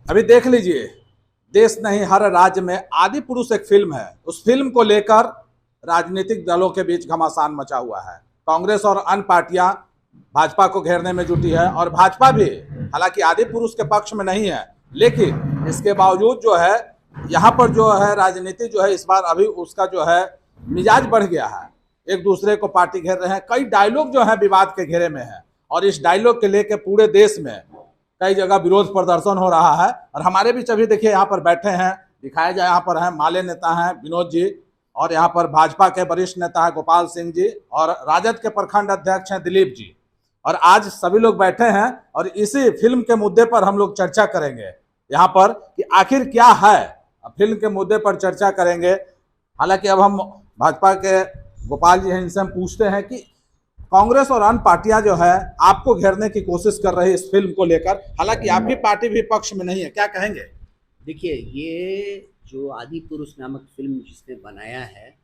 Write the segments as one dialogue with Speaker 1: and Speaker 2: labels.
Speaker 1: अभी देख लीजिए, देश नहीं हर राज्य में आदि पुरुष एक फिल्म है। उस फिल्म को लेकर राजनीतिक दलों के बीच घमासान मचा हुआ है। कांग्रेस और अन्य पार्टियां भाजपा को घेरने में जुटी है और भाजपा भी हालांकि आदि पुरुष के पक्ष में नहीं है, लेकिन इसके बावजूद जो है यहाँ पर जो है राजनीति जो है इस बार अभी उसका जो है मिजाज बढ़ गया है। एक दूसरे को पार्टी घेर रहे हैं, कई डायलॉग जो है विवाद के घेरे में है और इस डायलॉग के लेके पूरे देश में कई जगह विरोध प्रदर्शन हो रहा है। और हमारे बीच अभी देखिए यहाँ पर बैठे हैं, दिखाया जाए यहाँ पर है माले नेता हैं विनोद जी, और यहाँ पर भाजपा के वरिष्ठ नेता है गोपाल सिंह जी, और राजद के प्रखंड अध्यक्ष हैं दिलीप जी। और आज सभी लोग बैठे हैं और इसी फिल्म के मुद्दे पर हम लोग चर्चा करेंगे यहाँ पर कि आखिर क्या है, फिल्म के मुद्दे पर चर्चा करेंगे। हालांकि अब हम भाजपा के गोपाल जी हैं, इनसे हम पूछते हैं कि कांग्रेस और अन्य पार्टियां जो है आपको घेरने की कोशिश कर रही है इस फिल्म को लेकर, हालांकि आपकी पार्टी भी पक्ष में नहीं है, क्या कहेंगे?
Speaker 2: देखिए, ये जो आदि पुरुष नामक फिल्म जिसने बनाया है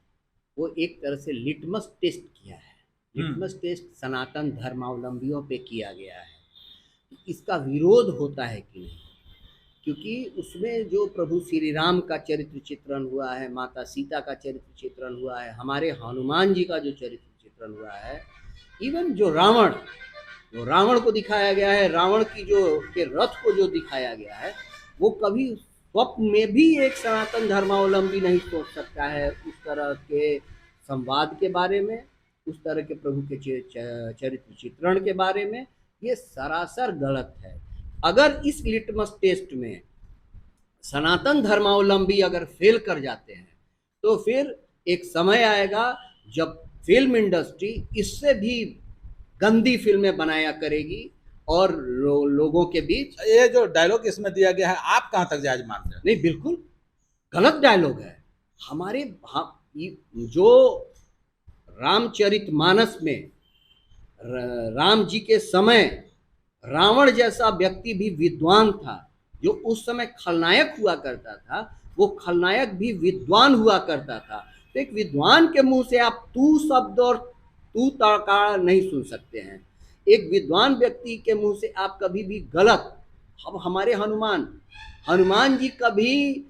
Speaker 2: वो एक तरह से लिटमस टेस्ट किया है। लिटमस टेस्ट सनातन धर्मावलंबियों पे किया गया है, इसका विरोध होता है कि नहीं, क्योंकि उसमें जो प्रभु श्री राम का चरित्र चित्रण हुआ है, माता सीता का चरित्र चित्रण हुआ है, हमारे हनुमान जी का जो चरित्र चित्रण हुआ है, इवन जो रावण को दिखाया गया है, रावण की जो के रथ को जो दिखाया गया है, वो कभी स्वप्न में भी एक सनातन धर्मावलंबी नहीं सोच सकता है उस तरह के संवाद के बारे में, उस तरह के प्रभु के चरित्र चित्रण के बारे में। ये सरासर गलत है। अगर इस लिटमस टेस्ट में सनातन धर्मावलंबी अगर फेल कर जाते हैं तो फिर एक समय आएगा जब फिल्म इंडस्ट्री इससे भी गंदी फिल्में बनाया करेगी और लोगों के बीच।
Speaker 1: ये जो डायलॉग इसमें दिया गया है आप कहां तक जायज मानते हैं?
Speaker 2: नहीं, बिल्कुल गलत डायलॉग है। हमारे जो रामचरितमानस में राम जी के समय रावण जैसा व्यक्ति भी विद्वान था, जो उस समय खलनायक हुआ करता था, वो खलनायक भी विद्वान हुआ करता था। तो एक विद्वान के मुंह से आप तू शब्द और तू तड़का नहीं सुन सकते हैं। एक विद्वान व्यक्ति के मुंह से आप कभी भी गलत। अब हमारे हनुमान जी कभी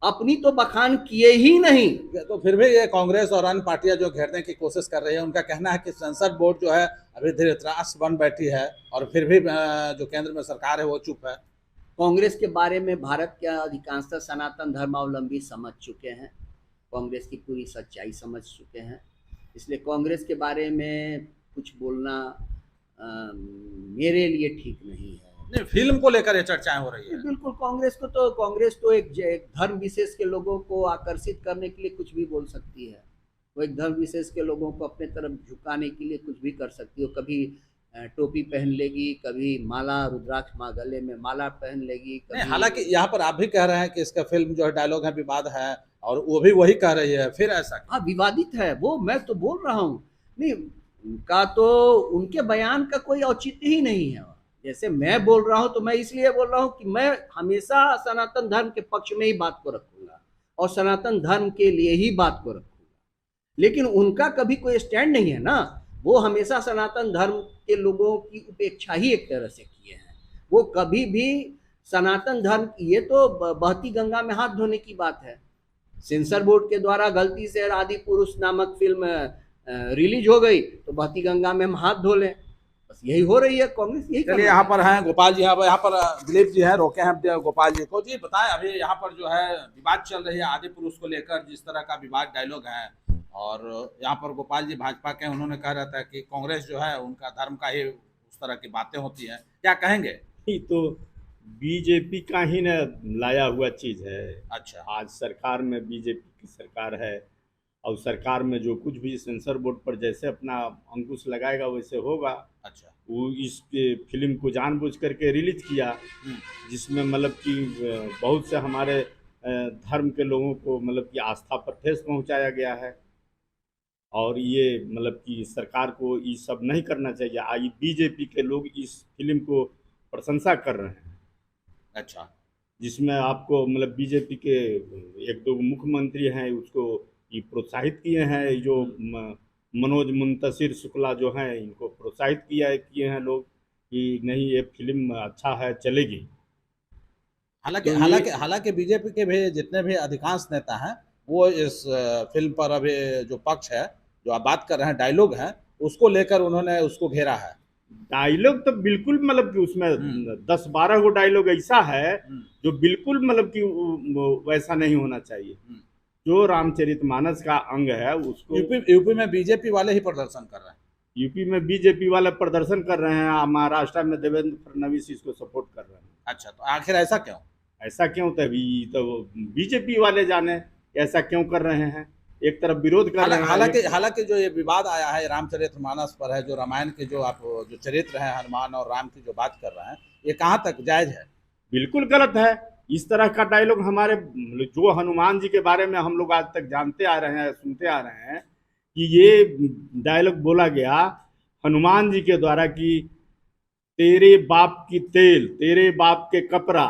Speaker 2: अपनी तो बखान किए ही नहीं।
Speaker 1: तो फिर भी ये कांग्रेस और अन्य पार्टियां जो घेरने की कोशिश कर रही है, उनका कहना है कि सेंसर बोर्ड जो है अभी धृतराष्ट्र त्रास बन बैठी है और फिर भी जो केंद्र में सरकार है वो चुप है।
Speaker 2: कांग्रेस के बारे में भारत के अधिकांशतः सनातन धर्मावलंबी समझ चुके हैं, कांग्रेस की पूरी सच्चाई समझ चुके हैं, इसलिए कांग्रेस के बारे में कुछ बोलना मेरे लिए ठीक नहीं है।
Speaker 1: नहीं, फिल्म को लेकर ये चर्चाएं हो रही है।
Speaker 2: बिल्कुल, कांग्रेस तो एक धर्म विशेष के लोगों को आकर्षित करने के लिए कुछ भी बोल सकती है। वो एक धर्म विशेष के लोगों को अपने तरफ झुकाने के लिए कुछ भी कर सकती है। कभी टोपी पहन लेगी, कभी माला, रुद्राक्ष माँ गले में माला पहन लेगी।
Speaker 1: हालांकि यहाँ पर आप भी कह रहे हैं कि इसका फिल्म जो है डायलॉग है विवाद है, और वो भी वही कह रही है, फिर ऐसा?
Speaker 2: हाँ, विवादित है वो, मैं तो बोल रहा हूँ। नहीं, उनका तो उनके बयान का कोई औचित्य ही नहीं है। जैसे मैं बोल रहा हूँ तो मैं इसलिए बोल रहा हूँ कि मैं हमेशा सनातन धर्म के पक्ष में ही बात को रखूंगा और सनातन धर्म के लिए ही बात को रखूंगा, लेकिन उनका कभी कोई स्टैंड नहीं है ना। वो हमेशा सनातन धर्म के लोगों की उपेक्षा ही एक तरह से किए हैं। वो कभी भी सनातन धर्म, ये तो बहती गंगा में हाथ धोने की बात है। सेंसर बोर्ड के द्वारा गलती से आदि पुरुष नामक फिल्म रिलीज हो गई तो बहती गंगा में हम हाथ धो लें, बस यही हो रही है कांग्रेस। यही
Speaker 1: चलिए, यहाँ पर हैं गोपाल जी, यहाँ पर दिलीप जी हैं, रोके हैं गोपाल जी को। जी बताएं, अभी यहाँ पर जो है विवाद चल रही है आदि पुरुष को लेकर, जिस तरह का विवाद डायलॉग है, और यहाँ पर गोपाल जी भाजपा के, उन्होंने कह रहा था कि कांग्रेस जो है उनका धर्म का ही उस तरह की बातें होती है, क्या कहेंगे?
Speaker 3: तो बीजेपी का ही न लाया हुआ चीज है।
Speaker 1: अच्छा,
Speaker 3: आज सरकार में बीजेपी की सरकार है और सरकार में जो कुछ भी सेंसर बोर्ड पर जैसे अपना अंकुश लगाएगा वैसे होगा।
Speaker 1: अच्छा,
Speaker 3: वो इस फिल्म को जानबूझ करके रिलीज किया, जिसमें मतलब कि बहुत से हमारे धर्म के लोगों को मतलब कि आस्था पर ठेस पहुंचाया गया है, और ये मतलब कि सरकार को ये सब नहीं करना चाहिए। आज बीजेपी के लोग इस फिल्म को प्रशंसा कर रहे हैं।
Speaker 1: अच्छा,
Speaker 3: जिसमें आपको मतलब बीजेपी के एक दो मुख्यमंत्री हैं उसको ये प्रोत्साहित किए हैं, जो मनोज मुंतशिर शुक्ला जो हैं, इनको प्रोत्साहित किए हैं लोग कि नहीं ये फिल्म अच्छा है, चलेगी।
Speaker 1: हालांकि
Speaker 3: तो
Speaker 1: हालांकि हालांकि बीजेपी के भी जितने भी अधिकांश नेता हैं वो इस फिल्म पर अभी जो पक्ष है, जो आप बात कर रहे हैं डायलॉग है, उसको लेकर उन्होंने उसको घेरा है।
Speaker 3: डायलॉग तो बिल्कुल मतलब कि उसमें 10-12 गो डायलॉग ऐसा है जो बिल्कुल मतलब कि वैसा नहीं होना चाहिए। जो रामचरितमानस का अंग है उसको
Speaker 1: यूपी में बीजेपी वाले ही प्रदर्शन कर रहे हैं।
Speaker 3: यूपी में बीजेपी वाले प्रदर्शन कर रहे हैं, महाराष्ट्र में देवेंद्र फडणवीस इसको सपोर्ट कर रहे हैं।
Speaker 1: अच्छा, तो आखिर ऐसा क्यों?
Speaker 3: ऐसा क्यों? तभी तो बीजेपी वाले जाने ऐसा क्यों कर रहे हैं, एक तरफ विरोध कर रहे हैं।
Speaker 1: हालांकि जो ये विवाद आया है रामचरितमानस पर है, जो रामायण के जो आप जो चरित्र हैं हनुमान और राम की जो बात कर रहे हैं, ये कहाँ तक जायज है?
Speaker 3: बिल्कुल गलत है। इस तरह का डायलॉग हमारे जो हनुमान जी के बारे में हम लोग आज तक जानते आ रहे हैं, सुनते आ रहे हैं कि ये डायलॉग बोला गया हनुमान जी के द्वारा कि तेरे बाप की तेल, तेरे बाप के कपड़ा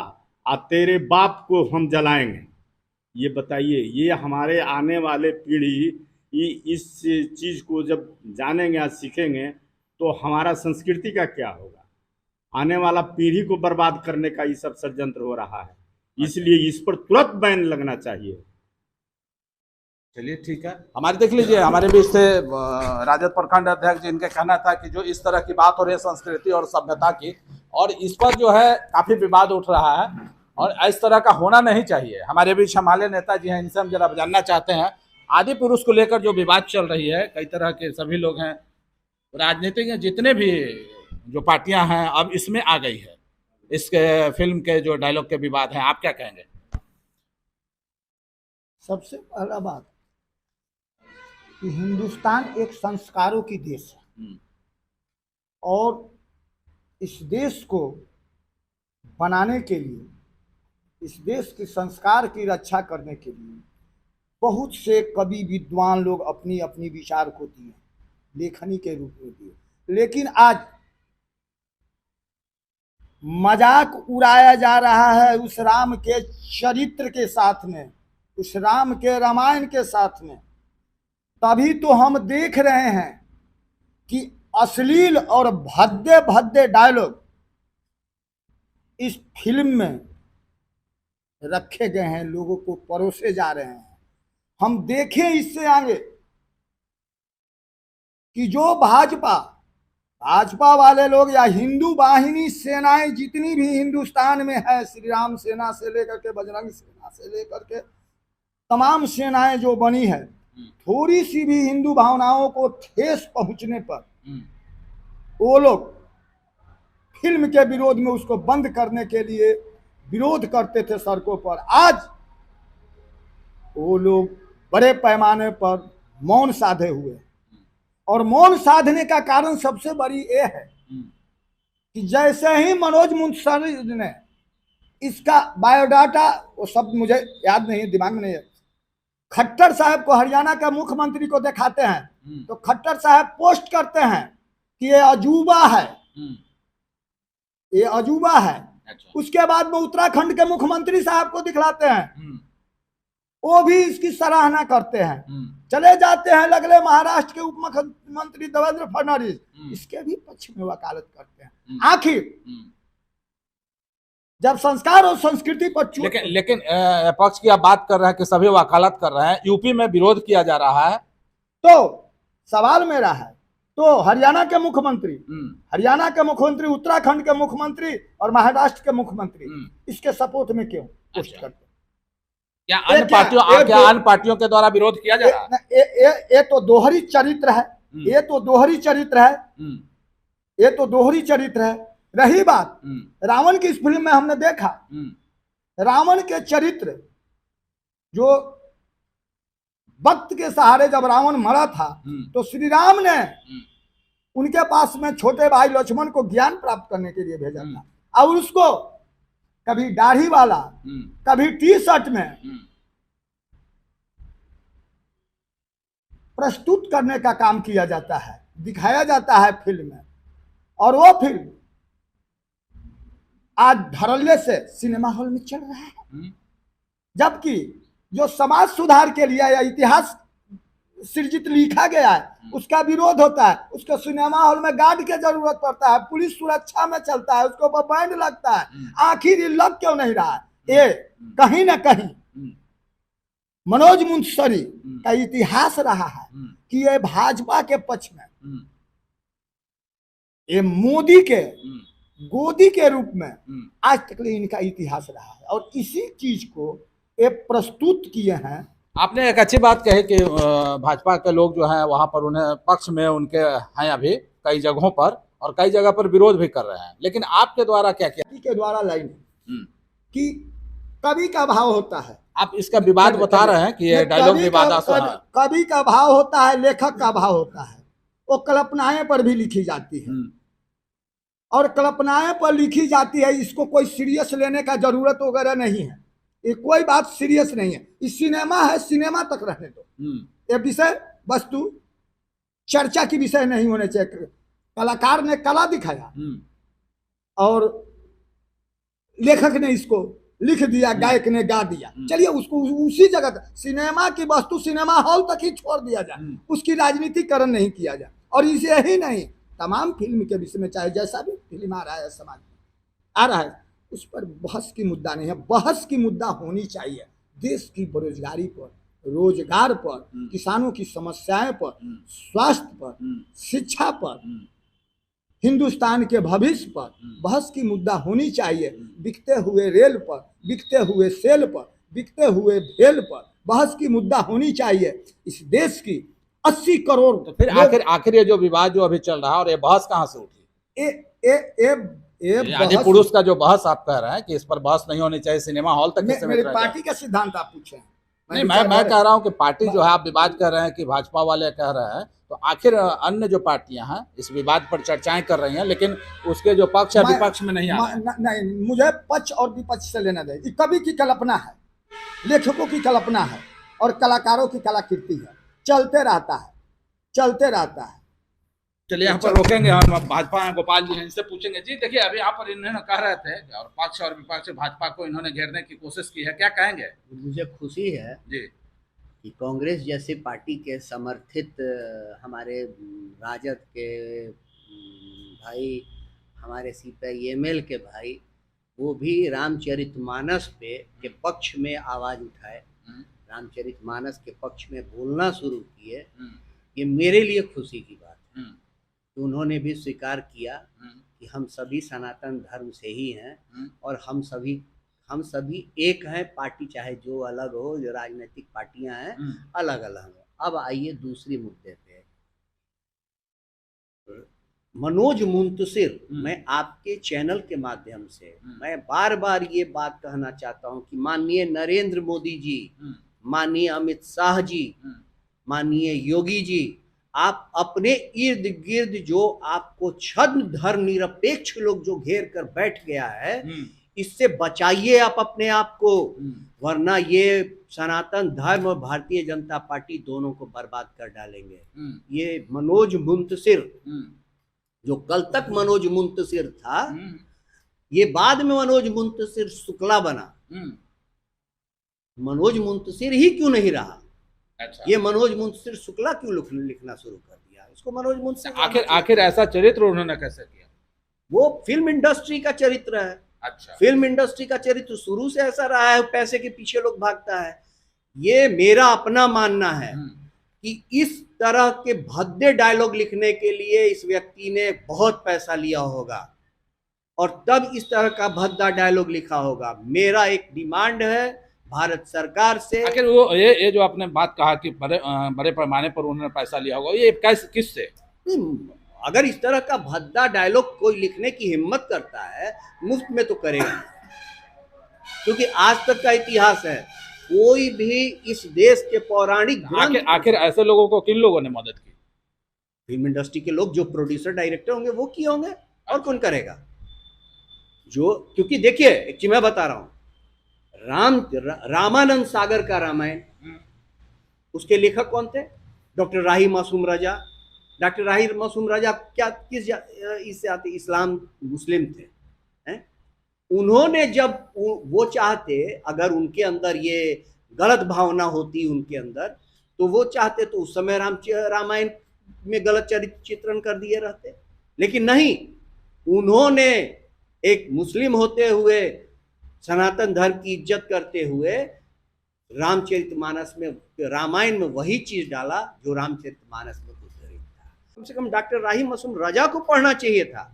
Speaker 3: और तेरे बाप को हम जलाएंगे। ये बताइए, ये हमारे आने वाले पीढ़ी इस चीज़ को जब जानेंगे या सीखेंगे तो हमारा संस्कृति का क्या होगा? आने वाला पीढ़ी को बर्बाद करने का ये सब षड्यंत्र हो रहा है, इसलिए इस पर तुरंत बैन लगना चाहिए।
Speaker 1: चलिए ठीक है, हमारे देख लीजिए हमारे बीच से राजद प्रखंड अध्यक्ष जी, इनका कहना था कि जो इस तरह की बात हो रही है संस्कृति और सभ्यता की, और इस पर जो है काफी विवाद उठ रहा है और इस तरह का होना नहीं चाहिए। हमारे बीच हमारे नेता जी हैं, इनसे हम जरा जानना चाहते हैं आदि पुरुष को लेकर जो विवाद चल रही है, कई तरह के सभी लोग हैं, राजनीतिक जितने भी जो पार्टियां हैं अब इसमें आ गई है, इसके फिल्म के जो डायलॉग के विवाद हैं, आप क्या कहेंगे?
Speaker 4: सबसे पहला बात कि हिंदुस्तान एक संस्कारों की देश है और इस देश को बनाने के लिए, इस देश के संस्कार की रक्षा करने के लिए बहुत से कवि विद्वान लोग अपनी अपनी विचार को दिए, लेखनी के रूप में दिए, लेकिन आज मजाक उड़ाया जा रहा है उस राम के चरित्र के साथ में, उस राम के रामायण के साथ में। तभी तो हम देख रहे हैं कि अश्लील और भद्दे भद्दे डायलॉग इस फिल्म में रखे गए हैं, लोगों को परोसे जा रहे हैं। हम देखें इससे आगे कि जो भाजपा वाले लोग या हिंदू वाहिनी सेनाएं जितनी भी हिंदुस्तान में है, श्री राम सेना से लेकर के बजरंग सेना से लेकर के तमाम सेनाएं जो बनी है, थोड़ी सी भी हिंदू भावनाओं को ठेस पहुंचने पर वो लोग फिल्म के विरोध में उसको बंद करने के लिए विरोध करते थे सड़कों पर। आज वो लोग बड़े पैमाने पर मौन साधे हुए, और मौन साधने का कारण सबसे बड़ी ये है कि जैसे ही मनोज मुंशी ने इसका बायोडाटा, वो सब मुझे याद नहीं, दिमाग में नहीं है, खट्टर साहब को, हरियाणा के मुख्यमंत्री को दिखाते हैं तो खट्टर साहब पोस्ट करते हैं कि ये अजूबा है, ये अजूबा है।
Speaker 1: अच्छा।
Speaker 4: उसके बाद में उत्तराखंड के मुख्यमंत्री साहब को दिखलाते हैं, वो भी इसकी सराहना करते हैं। चले जाते हैं लगले महाराष्ट्र के उप मुख्यमंत्री देवेंद्र फडणवीस, इसके भी पक्ष में वकालत करते हैं। आखिर जब संस्कार और संस्कृति पर
Speaker 1: लेकिन पक्ष की आप बात कर रहे हैं कि सभी वकालत कर रहे हैं, यूपी में विरोध किया जा रहा है,
Speaker 4: तो सवाल मेरा है, तो हरियाणा के मुख्यमंत्री, उत्तराखंड के मुख्यमंत्री और महाराष्ट्र के मुख्यमंत्री इसके सपोर्ट में क्यों पोस्ट करते हैं?
Speaker 1: क्या अन्य पार्टियों के द्वारा विरोध किया जा रहा है?
Speaker 4: ये तो दोहरी चरित्र है, ये तो दोहरी चरित्र है। रही बात रावण की, इस फिल्म में हमने देखा रावण के चरित्र, जो वक्त के सहारे जब रावण मरा था तो श्री राम ने उनके पास में छोटे भाई लक्ष्मण को ज्ञान प्राप्त करने के लिए भेजा था, और उसको कभी दाढ़ी वाला, कभी टी शर्ट में प्रस्तुत करने का काम किया जाता है, दिखाया जाता है फिल्म में। और वो फिल्म आज धड़ल्ले से सिनेमा हॉल में चल रहा है, जबकि जो समाज सुधार के लिए या इतिहास सृजित लिखा गया है उसका विरोध होता है, उसको सिनेमा हॉल में गार्ड की जरूरत पड़ता है, पुलिस सुरक्षा में चलता है, उसके ऊपर बैंड लगता है। आखिर ये लग क्यों नहीं रहा है? ये कहीं ना कहीं मनोज मुंतसरी का इतिहास रहा है कि ये भाजपा के पक्ष में, ये मोदी के गोदी के रूप में आज तक इनका इतिहास रहा है, और इसी चीज को ये प्रस्तुत किए हैं।
Speaker 1: आपने एक अच्छी बात कही कि भाजपा के लोग जो हैं वहां पर उन्हें पक्ष में उनके हैं अभी कई जगहों पर, और कई जगह पर विरोध भी कर रहे हैं, लेकिन आपके द्वारा क्या किया?
Speaker 4: के द्वारा लाइन कि कवि का भाव होता है,
Speaker 1: आप इसका विवाद बता रहे हैं कि ये डायलॉग विवादास्पद है।
Speaker 4: कवि का भाव होता है, लेखक का भाव होता है, वो कल्पनाएं पर भी लिखी जाती है, और कल्पनाएं पर लिखी जाती है, इसको कोई सीरियस लेने का जरूरत वगैरह नहीं है, ये कोई बात सीरियस नहीं है। इस सिनेमा है, सिनेमा तक रहने दो, ये विषय वस्तु चर्चा की विषय नहीं होने चाहिए। कलाकार ने कला दिखाया और लेखक ने इसको लिख दिया, गायक ने गा दिया, चलिए उसको उसी जगह, सिनेमा की वस्तु सिनेमा हॉल तक ही छोड़ दिया जाए, उसकी राजनीतिकरण नहीं किया जाए। और इसे ही नहीं, तमाम फिल्म के विषय में चाहे जैसा भी फिल्म आ रहा है, समाज में आ रहा है, उस पर बहस की मुद्दा नहीं है। बहस की मुद्दा होनी चाहिए देश की बेरोजगारी पर, रोजगार पर, किसानों की समस्याएं पर, स्वास्थ्य पर, शिक्षा पर, हिंदुस्तान के भविष्य पर बहस की मुद्दा होनी चाहिए। बिकते हुए रेल पर, बिकते हुए सेल पर, बिकते हुए भेल पर बहस की मुद्दा होनी चाहिए। इस देश की 80 करोड़,
Speaker 1: तो फिर आखिर ये जो विवाद जो अभी चल रहा है, और ये बहस कहाँ से उठी? आदि पुरुष का जो बहस आप कह रहे हैं कि इस पर बहस नहीं होनी चाहिए, सिनेमा हॉल तक
Speaker 4: मेरी पार्टी का सिद्धांत आप पूछे।
Speaker 1: नहीं, मैं कह रहा हूं कि पार्टी जो है, आप विवाद कर रहे हैं कि भाजपा वाले कह रहे हैं, तो आखिर अन्य जो पार्टियां हैं इस विवाद पर चर्चाएं कर रही हैं, लेकिन उसके जो पक्ष है विपक्ष में नहीं आ रहे।
Speaker 4: नहीं, मुझे पक्ष और विपक्ष से लेना दे। कवि की कल्पना है, लेखकों की कल्पना है, और कलाकारों की कलाकृति है, चलते रहता है, चलते रहता है।
Speaker 1: चलिए यहाँ पर रोकेंगे, हम भाजपा गोपाल जी हैं, इनसे पूछेंगे। जी देखिए, अभी यहाँ पर इन्होंने कह रहे थे और पक्ष और विपक्ष भाजपा को इन्होंने घेरने की कोशिश की है, क्या कहेंगे?
Speaker 2: मुझे खुशी है जी कि कांग्रेस जैसी पार्टी के समर्थित हमारे राजद के भाई, हमारे सीपीआईएमएल के भाई, वो भी रामचरितमानस के पक्ष में आवाज़ उठाए, रामचरितमानस के पक्ष में बोलना शुरू किए। ये मेरे लिए खुशी की बात है कि उन्होंने भी स्वीकार किया कि हम सभी सनातन धर्म से ही हैं, और हम सभी एक हैं। पार्टी चाहे जो अलग हो, जो राजनीतिक पार्टियां हैं अलग अलग हैं। अब आइए दूसरी मुद्दे पे। मनोज मुंतसिर, मैं आपके चैनल के माध्यम से मैं बार बार ये बात कहना चाहता हूं कि माननीय नरेंद्र मोदी जी, माननीय अमित शाह जी, माननीय योगी जी, आप अपने इर्द गिर्द जो आपको छद्म धर्म निरपेक्ष लोग जो घेर कर बैठ गया है, इससे बचाइए आप अपने आप को, वरना ये सनातन धर्म और भारतीय जनता पार्टी दोनों को बर्बाद कर डालेंगे। ये मनोज मुंतसिर, जो कल तक मनोज मुंतसिर था, ये बाद में मनोज मुंतसिर शुक्ला बना। मनोज मुंतसिर ही क्यों नहीं रहा? अच्छा। ये मनोज मुंतसिर शुक्ला क्यों लिखना शुरू कर दिया? इसको मनोज मुंतसिर
Speaker 1: आखिर ऐसा चरित्र उन्होंने कैसे किया?
Speaker 2: वो फिल्म इंडस्ट्री का चरित्र है।
Speaker 1: अच्छा।
Speaker 2: फिल्म इंडस्ट्री का चरित्र शुरू से ऐसा रहा है, पैसे के पीछे लोग भागता है। ये मेरा अपना मानना है कि इस तरह के भद्दे डायलॉग लिखने के लिए इस व्यक्ति ने बहुत पैसा लिया होगा, और तब इस तरह का भद्दा डायलॉग लिखा होगा। मेरा एक डिमांड है भारत सरकार से।
Speaker 1: आखिर वो ये जो आपने बात कहा कि बड़े पैमाने पर उन्होंने पैसा लिया होगा, ये किससे?
Speaker 2: अगर इस तरह का भद्दा डायलॉग कोई लिखने की हिम्मत करता है, मुफ्त में तो करेगा, क्योंकि आज तक का इतिहास है, कोई भी इस देश के पौराणिक
Speaker 1: आखिर ऐसे लोगों को किन लोगों ने मदद की?
Speaker 2: फिल्म इंडस्ट्री के लोग, जो प्रोड्यूसर डायरेक्टर होंगे वो किए होंगे, और कौन करेगा? क्योंकि देखिए, एक चीज मैं बता रहा हूं, रामानंद सागर का रामायण, उसके लेखक कौन थे? डॉक्टर राही मासूम रजा। डॉक्टर राही मासूम रजा किस इससे आते? इस्लाम मुस्लिम थे, हैं? उन्होंने जब वो चाहते, अगर उनके अंदर ये गलत भावना होती उनके अंदर, तो वो चाहते तो उस समय रामायण में गलत चित्रण कर दिए रहते, लेकिन नहीं, उन्होंने एक मुस्लिम होते हुए सनातन धर्म की इज्जत करते हुए रामचरितमानस में, रामायण में वही चीज डाला जो रामचरितमानस में उद्धृत था। कम से कम डॉक्टर राही मासूम रजा को पढ़ना चाहिए था,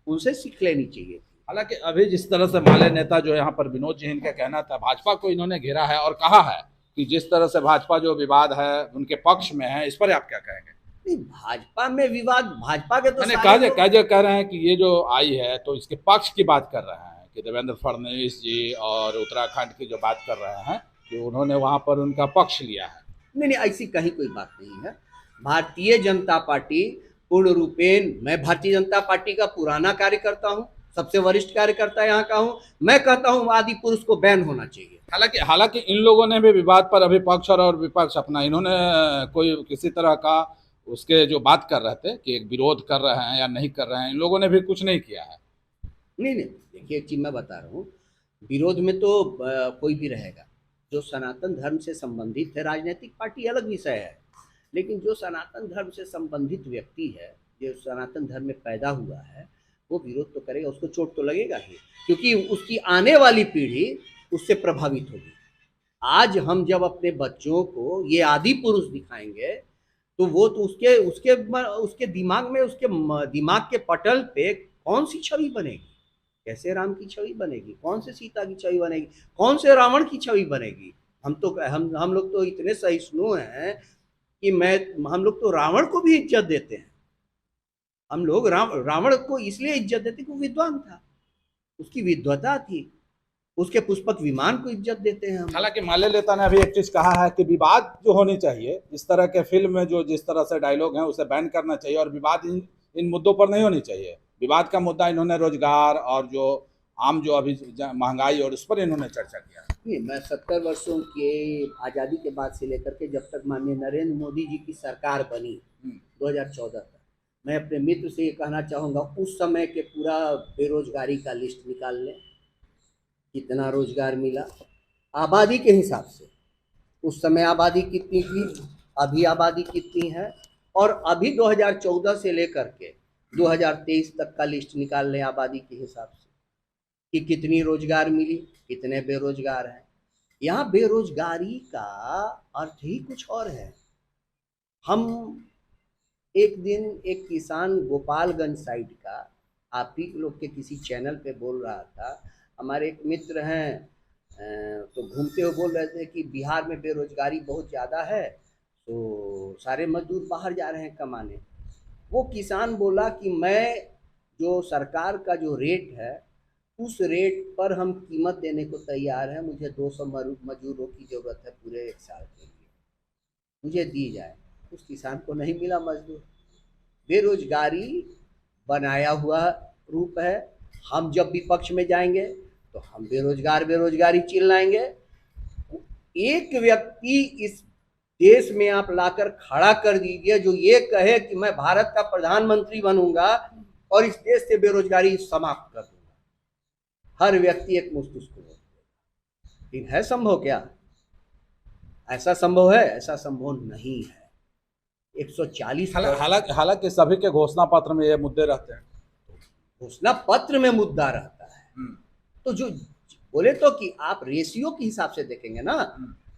Speaker 2: उनसे सीख लेनी चाहिए थी।
Speaker 1: हालांकि अभी जिस तरह से माले नेता जो यहाँ पर विनोद जी, इनका कहना था भाजपा को इन्होंने घेरा है और कहा है कि जिस तरह से भाजपा जो विवाद है उनके पक्ष में है, इस पर आप क्या कहेंगे?
Speaker 2: नहीं, भाजपा में विवाद, भाजपा के तो
Speaker 1: कह रहे हैं कि ये जो आई है तो इसके पक्ष की बात कर रहे हैं कि देवेंद्र फडणवीस जी और उत्तराखंड की जो बात कर रहे हैं कि उन्होंने वहां पर उनका पक्ष लिया है।
Speaker 2: नहीं, ऐसी कहीं कोई बात नहीं है। भारतीय जनता पार्टी पूर्ण रूपेण, मैं भारतीय जनता पार्टी का पुराना कार्यकर्ता हूँ, सबसे वरिष्ठ कार्यकर्ता यहाँ का हूँ। मैं कहता हूँ आदि पुरुष को बैन होना चाहिए।
Speaker 1: हालांकि इन लोगों ने भी विवाद पर अभी पक्ष और विपक्ष अपना, इन्होंने कोई किसी तरह का उसके जो बात कर रहे थे कि एक विरोध कर रहे हैं या नहीं कर रहे हैं, इन लोगों ने भी कुछ नहीं किया है।
Speaker 2: नहीं, देखिए एक चीज मैं बता रहा हूँ, विरोध में तो कोई भी रहेगा। जो सनातन धर्म से संबंधित है, राजनीतिक पार्टी अलग विषय है, लेकिन जो सनातन धर्म से संबंधित व्यक्ति है, जो सनातन धर्म में पैदा हुआ है, वो विरोध तो करेगा, उसको चोट तो लगेगा ही, क्योंकि उसकी आने वाली पीढ़ी उससे प्रभावित होगी। आज हम जब अपने बच्चों को ये आदि पुरुष दिखाएंगे तो वो तो उसके दिमाग में, उसके दिमाग के पटल पे कौन सी छवि बनेगी? कैसे राम की छवि बनेगी? कौन से सीता की छवि बनेगी? कौन से रावण की छवि बनेगी? हम लोग तो इतने सहिष्णु हैं कि हम लोग तो रावण को भी इज्जत देते हैं। हम लोग रावण को इसलिए इज्जत देते कि वो विद्वान था, उसकी विद्वता थी, उसके पुष्पक विमान को इज्जत देते हैं।
Speaker 1: हालांकि माले नेता ने अभी एक चीज कहा है कि विवाद जो होनी चाहिए, इस तरह के फिल्म में जो जिस तरह से डायलॉग हैं उसे बैन करना चाहिए और विवाद इन मुद्दों पर नहीं होनी चाहिए। विवाद का मुद्दा इन्होंने रोजगार और जो आम जो अभी महंगाई और उस पर इन्होंने चर्चा किया।
Speaker 2: नहीं, मैं 70 वर्षों के आज़ादी के बाद से लेकर के जब तक माननीय नरेंद्र मोदी जी की सरकार बनी 2014 तक, मैं अपने मित्र से ये कहना चाहूँगा, उस समय के पूरा बेरोजगारी का लिस्ट निकाल लें, कितना रोजगार मिला आबादी के हिसाब से। उस समय आबादी कितनी थी, अभी आबादी कितनी है, और अभी 2014 से लेकर के 2023 तक का लिस्ट निकाल लें आबादी के हिसाब से कि कितनी रोजगार मिली, कितने बेरोजगार हैं। यहाँ बेरोजगारी का अर्थ ही कुछ और है। हम एक दिन एक किसान गोपालगंज साइड का, आप ही लोग के किसी चैनल पे बोल रहा था, हमारे एक मित्र हैं तो घूमते हुए बोल रहे थे कि बिहार में बेरोजगारी बहुत ज़्यादा है तो सारे मजदूर बाहर जा रहे हैं कमाने। वो किसान बोला कि मैं जो सरकार का जो रेट है उस रेट पर हम कीमत देने को तैयार हैं, मुझे 200 मजदूरों की ज़रूरत है पूरे 1 साल के लिए, मुझे दी जाए। उस किसान को नहीं मिला मजदूर। बेरोजगारी बनाया हुआ रूप है। हम जब विपक्ष में जाएंगे तो हम बेरोजगारी चिल्लाएंगे। एक व्यक्ति इस देश में आप लाकर खड़ा कर दीजिए जो ये कहे कि मैं भारत का प्रधानमंत्री बनूंगा और इस देश से बेरोजगारी समाप्त कर दूंगा। हर व्यक्ति एक मुश्त उसको बोल देगा। लेकिन है संभव क्या? ऐसा संभव है? ऐसा संभव नहीं है। 140
Speaker 1: हालांकि सभी के घोषणा पत्र में ये मुद्दे रहते हैं।
Speaker 2: घोषणा पत्र में मुद्दा रहता है तो जो बोले तो कि आप रेशियो के हिसाब से देखेंगे ना,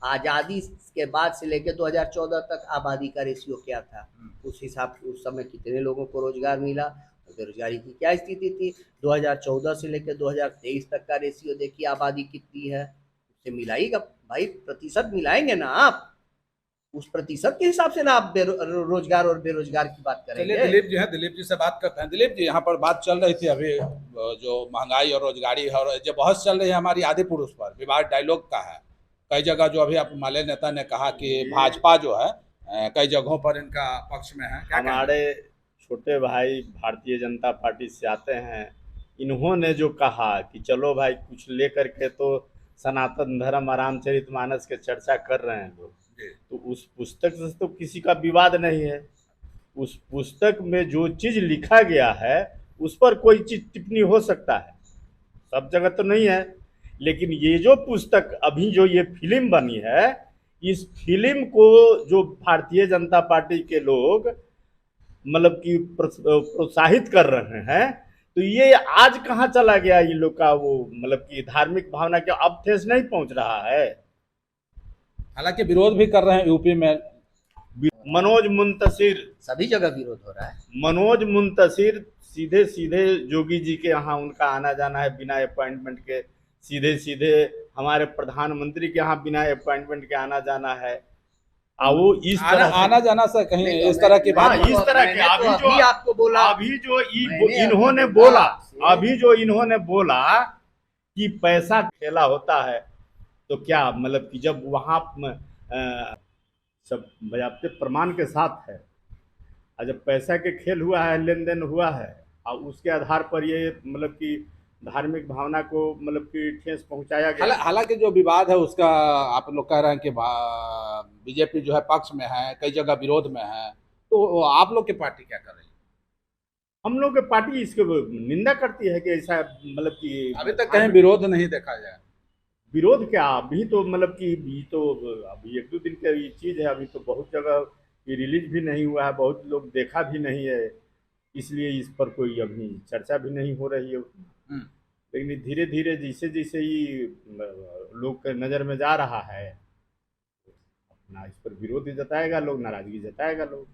Speaker 2: आज़ादी के बाद से लेकर 2014 तक आबादी का रेशियो क्या था, उस हिसाब से उस समय कितने लोगों को रोजगार मिला, बेरोजगारी की क्या स्थिति थी। 2014 से लेकर 2023 तक का रेशियो देखिए, आबादी कितनी है, उससे मिलाइएगा भाई, प्रतिशत मिलाएंगे ना आप, उस प्रतिशत के हिसाब से ना आप रोजगार और बेरोजगार की बात करेंगे।
Speaker 1: दिलीप जी हैं, दिलीप जी से बात करते हैं। दिलीप जी, यहाँ पर बात चल रही थी अभी जो महंगाई और रोजगारी है और जो बहस चल रही है हमारी आदि पुरुष पर, विवाद डायलॉग का है कई जगह, जो अभी आप माले नेता ने कहा कि भाजपा जो है कई जगहों पर इनका पक्ष में है।
Speaker 3: हमारे छोटे भाई भारतीय जनता पार्टी से आते हैं, इन्होंने जो कहा कि चलो भाई कुछ लेकर के तो सनातन धर्म रामचरितमानस के चर्चा कर रहे हैं लोग, तो उस पुस्तक से तो किसी का विवाद नहीं है। उस पुस्तक में जो चीज़ लिखा गया है उस पर कोई चीज़ टिप्पणी हो सकता है, सब जगह तो नहीं है। लेकिन ये जो पुस्तक अभी जो ये फिल्म बनी है, इस फिल्म को जो भारतीय जनता पार्टी के लोग मतलब कि प्रोत्साहित कर रहे हैं तो ये आज कहाँ चला गया ये लोग का वो मतलब कि धार्मिक भावना के अब ठेस नहीं पहुंच रहा है।
Speaker 1: हालांकि विरोध भी कर रहे हैं यूपी में।
Speaker 3: मनोज मुंतशिर,
Speaker 2: सभी जगह विरोध हो रहा है।
Speaker 3: मनोज मुंतशिर सीधे सीधे योगी जी के यहाँ उनका आना जाना है बिना अपॉइंटमेंट के, सीधे सीधे हमारे प्रधानमंत्री के यहाँ बिना अपॉइंटमेंट के आना जाना है। वो इस तरह
Speaker 1: आना जाना से कहीं
Speaker 2: नहीं तो
Speaker 1: इस तरह की बात
Speaker 3: हाँ, इस तरह के
Speaker 2: अभी आपको बोला,
Speaker 3: अभी जो
Speaker 2: मैंने
Speaker 3: इन्होंने
Speaker 2: अभी
Speaker 3: बोला,
Speaker 2: बोला
Speaker 3: अभी जो इन्होंने बोला कि पैसा खेला होता है, तो क्या मतलब कि जब वहाँ सब बजाते प्रमाण के साथ है और जब पैसा के खेल हुआ है, लेन देन हुआ है और उसके आधार पर ये मतलब कि धार्मिक भावना को मतलब कि ठेस पहुंचाया गया।
Speaker 1: हालांकि जो विवाद है उसका आप लोग कह रहे हैं कि बीजेपी जो है पक्ष में है, कई जगह विरोध में है, तो आप लोग की पार्टी क्या कर रही है?
Speaker 3: हम लोग की पार्टी इसके निंदा करती है कि ऐसा मतलब कि
Speaker 1: अभी तक कहीं विरोध नहीं देखा जाए।
Speaker 3: विरोध क्या, अभी तो मतलब कि अभी 1-2 दिन की चीज़ है, अभी तो बहुत जगह ये रिलीज भी नहीं हुआ है, बहुत लोग देखा भी नहीं है, इसलिए इस पर कोई अभी चर्चा भी नहीं हो रही है। लेकिन धीरे धीरे जैसे जैसे ये लोग के नज़र में जा रहा है, अपना इस पर विरोध जताएगा लोग, नाराजगी जताएगा लोग।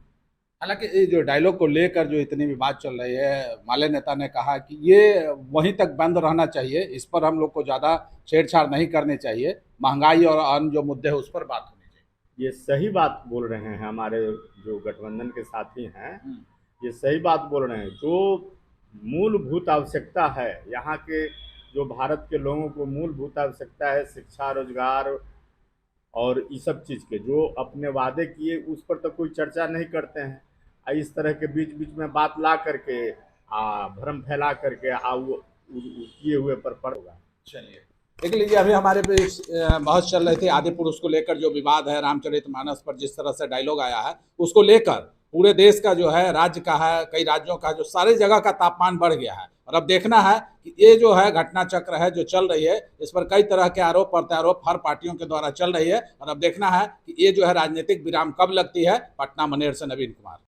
Speaker 1: हालांकि ये जो डायलॉग को लेकर जो इतनी भी बात चल रही है, माले नेता ने कहा कि ये वहीं तक बंद रहना चाहिए, इस पर हम लोग को ज़्यादा छेड़छाड़ नहीं करनी चाहिए, महंगाई और अन्य जो मुद्दे हैं उस पर बात होनी चाहिए।
Speaker 3: ये सही बात बोल रहे हैं हमारे जो गठबंधन के साथी हैं, ये सही बात बोल रहे हैं। जो मूलभूत आवश्यकता है यहाँ के, जो भारत के लोगों को मूलभूत आवश्यकता है, शिक्षा, रोजगार और इस सब चीज़ के जो अपने वादे किए उस पर तो कोई चर्चा नहीं करते हैं। इस तरह के बीच बीच में बात ला करके भ्रम फैला करके वो किए हुए पर पड़ होगा।
Speaker 1: चलिए देख लीजिए, अभी हमारे पे बहस चल रही थी आदि पुरुष को लेकर, जो विवाद है रामचरितमानस पर जिस तरह से डायलॉग आया है उसको लेकर पूरे देश का जो है, राज्य का है, कई राज्यों का, जो सारी जगह का तापमान बढ़ गया है। और अब देखना है कि ये जो है घटना चक्र है जो चल रही है, इस पर कई तरह के आरोप प्रत्यारोप हर पार्टियों के द्वारा चल रही है। और अब देखना है कि ये जो है राजनीतिक विराम कब लगती है। पटना मनेर से नवीन कुमार।